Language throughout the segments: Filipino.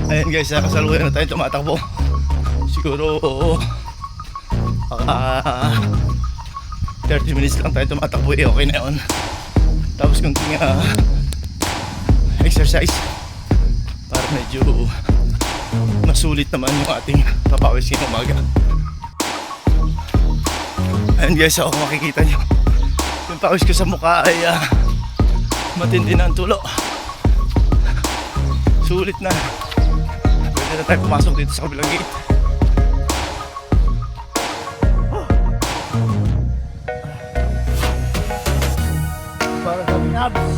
Ayan guys, kasalukuyan na tayo tumatakbo. Siguro 30 minutes lang tayo tumatakbo, okay na yun. Tapos kunting exercise para medyo masulit naman yung ating papawis ngayong umaga. Ayan guys, ako makikita nyo yung pawis ko sa mukha ay matindi na ang tulo. Sulit na. Pwede na tayo pumasok dito sa kabilang gate. Para sa abs.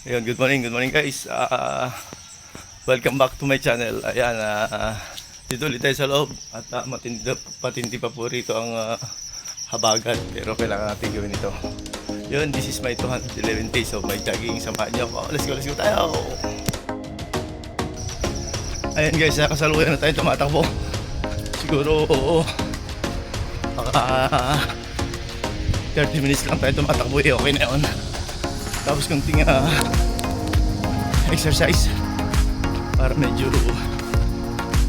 Ayun, good morning guys. Welcome back to my channel. Ayan, dito ulit tayo sa loob at patindi pa po rito ang habagat, pero kailangan natin gawin ito. Yun, this is my 211 days of my jogging. Samahan nyo ako. Let's go tayo. Ayan guys, kasalukuyan na tayo tumatakbo. Siguro 30 minutes lang tayo tumatakbo, okay na yun. Tapos kunting exercise para medyo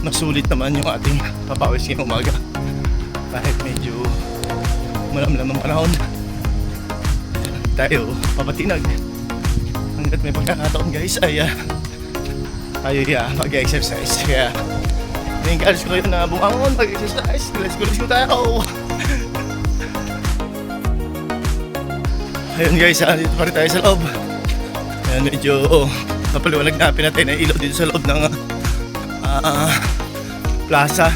masulit naman yung ating papawis ngayong umaga. Kahit medyo malamlam ang panahon, tayo papatinag. Hanggat may pagkakataon guys ay tayo mag-exercise. Kaya na-encourage ko kayo na bumangon, mag-exercise. Let's go tayo. Ayun guys, dito pa rin tayo sa loob. Ayan, medyo napaliwanag na pinatay na ilaw dito sa loob ng plaza.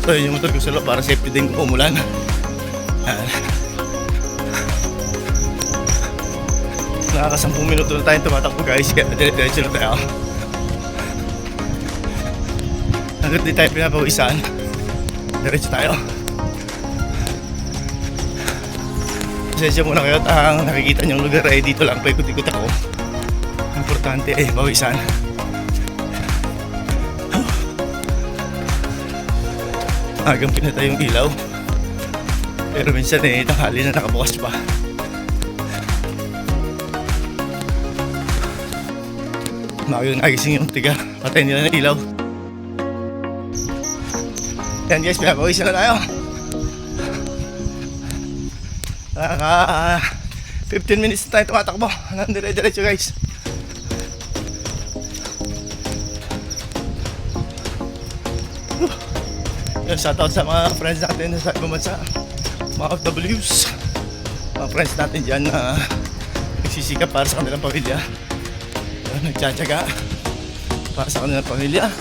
So yun yung motor ko sa loob para safety din kung umulan. Nakaka 10 minuto na tayong tumatakbo guys, kaya dire-diretso na tayo. Hanggat di tayo pinapawisan, diretso tayo. Pasensya muna kayo at ang nakikita niyong lugar ay dito lang, paikot-ikot ako. Importante ay pawisan. Agang pinatay yung ilaw, pero minsan tanghali na nakabukas pa. Magang nagising yung tiga, patay nila ng ilaw. Yan guys, pinapawisan na tayo. 15 minutes na tayo tumatakbo. Dire-diretso guys. Shoutout sa mga friends natin sa ibang bansa, mga OFWs, mga friends natin dyan na nagsisikap para sa kanilang pamilya, nagtsatsaga para sa kanilang pamilya.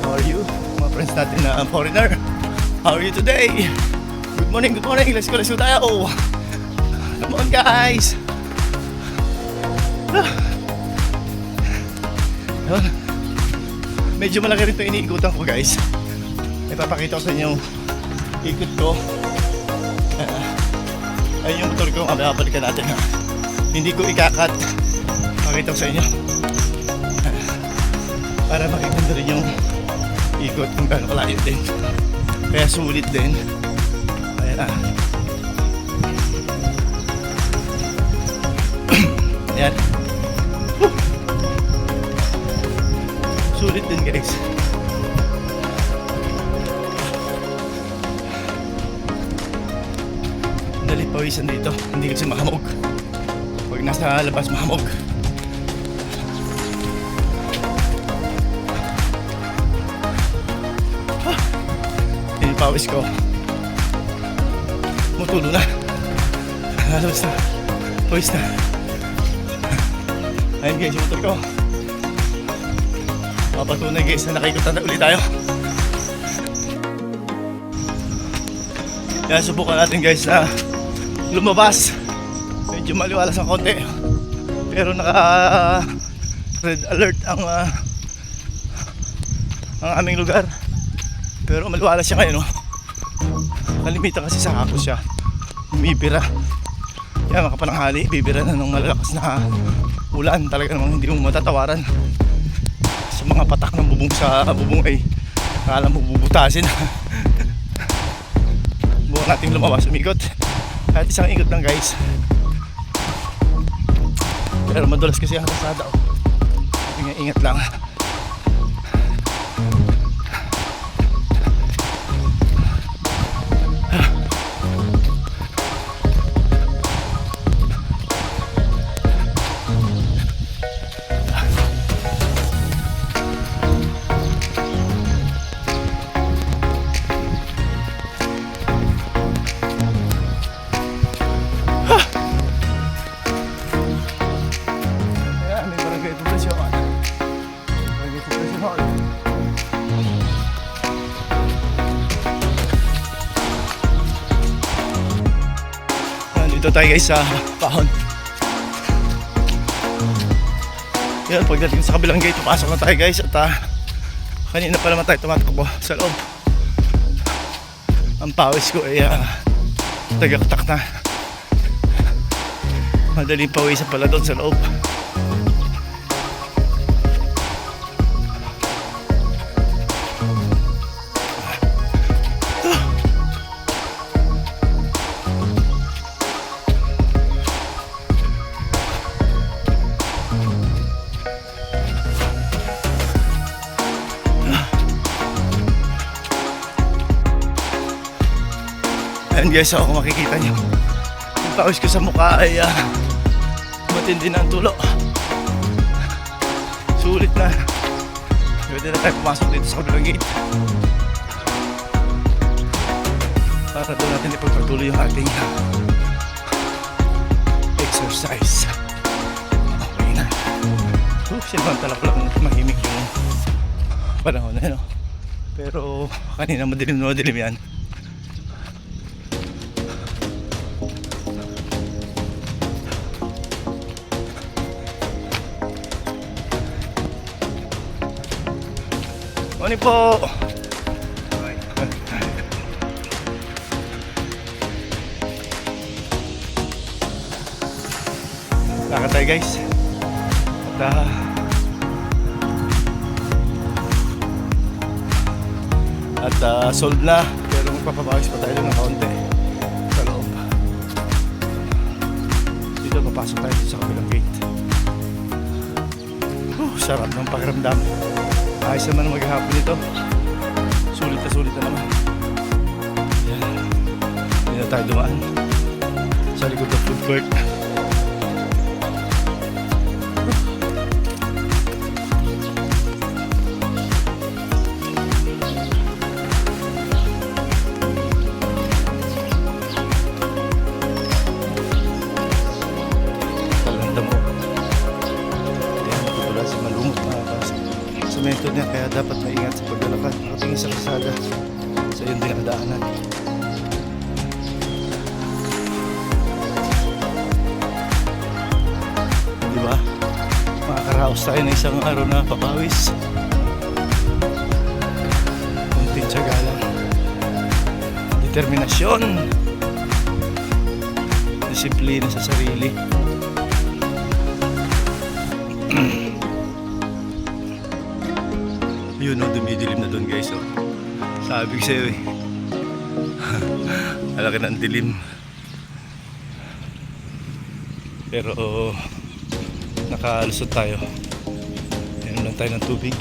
How are you? Mga friends natin na foreigner, how are you today? Good morning, let's go tayo. Come on guys. Medyo malaki rin ito iniikutan ko guys. Ipapakita ko sa inyo ikot ko. Ayun yung motor ko, babalikan natin ha. Hindi ko ikakat, pakita ko sa inyo para makita nyo rin yung ikot kung gaano kalayo din. Kaya sulit din. Ayan ayan. Sulit din guys. Dali pawisan dito, hindi kasi mahamog. Pag nasa labas mahamog. Yung pawis ko mutulo na. Lalabas na, pawis na. Ayun guys, yung motor ko papatunay guys na nakikutan na ulit tayo. Kaya subukan natin guys na lumabas. Medyo maliwalas ang konti, pero naka red alert ang aming lugar. Pero maliwalas siya ngayon, no? Kalimitan kasi sa hapon siya bibira. Kaya makapananghali, bibira na ng malalakas na ulan. Talaga namang hindi mo matatawaran sa mga mga patak ng bubong sa bubong ay akala mo bubutasin. Buwan nating lumabas, umikot. Kahit isang ikot lang guys. Pero madulas kasi ang kasada. Ingat lang. Dito tayo guys sa Pahon. Yan, pagdating sa kabilang gate, pasok na tayo guys. At kanina pa naman tayo tumatakbo sa loob. Ang pawis ko ay tagaktak na. Madaling pawisan pala doon sa loob. Ayan guys, ako makikita nyo yung pawis ko sa mukha ay matindi na ang tulo. Sulit na. Pwede na tayo pumasok dito sa kabilang gate para doon natin ipagpatuloy yung ating exercise. Okay na. Sinamantala ko lang mahimik yung panahon na yun. Pero kanina madilim yan. Morning po! Lakad tayo guys. At solve na. Pero magpapabawis pa tayo ng kaunti sa loob. Dito papasok tayo sa kabilang gate. Sarap ng pakiramdam. Ayos naman maghapon ito. Sulit na naman. Yan. Hindi na tayo dumaan sa likod ng food court. Semento niya, kaya dapat maingat sa paglalakad makatingin sa kalsada sa iyong dinadaanan. Diba? Makakaraos tayo ng isang araw na papawis. Kunting tiyaga lang. Determinasyon. Disiplina sa sarili. Yun o, dumidilim na doon guys. Sabi ko sa'yo alaki na ang dilim. Pero nakalusot tayo. Ayun lang tayo ng tubig.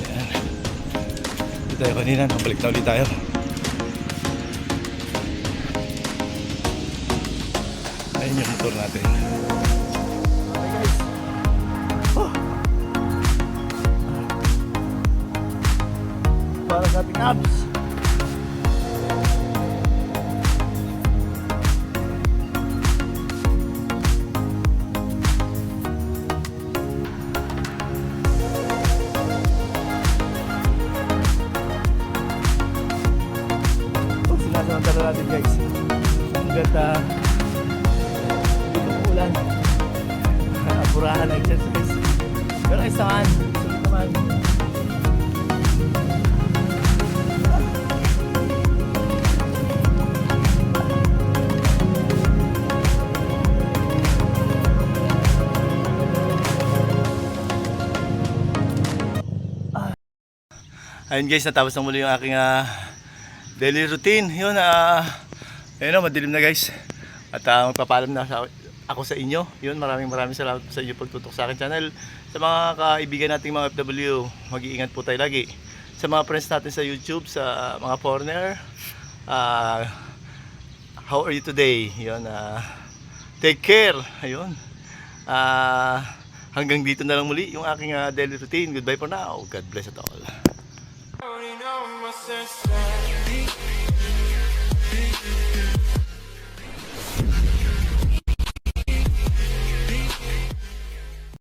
Ayan. Dito tayo kanina, nabalik na ulit tayo. Ayun yung motor natin. Para sa ating abs. Sinasamantala natin guys. Hanggat ulan. Apurahan na exercise. Pero isahan. Sulit naman. Ayun guys, natapos na muli yung aking daily routine. Yun, ayun, madilim na guys. At magpapalam na ako sa inyo. Yun, maraming salamat po sa inyo pagtutok sa akin channel. Sa mga kaibigan nating mga FW, mag-iingat po tayo lagi. Sa mga friends natin sa YouTube, sa mga foreigner, how are you today? Yun, take care. Ayun. Hanggang dito na lang muli yung aking daily routine. Goodbye for now. God bless us all.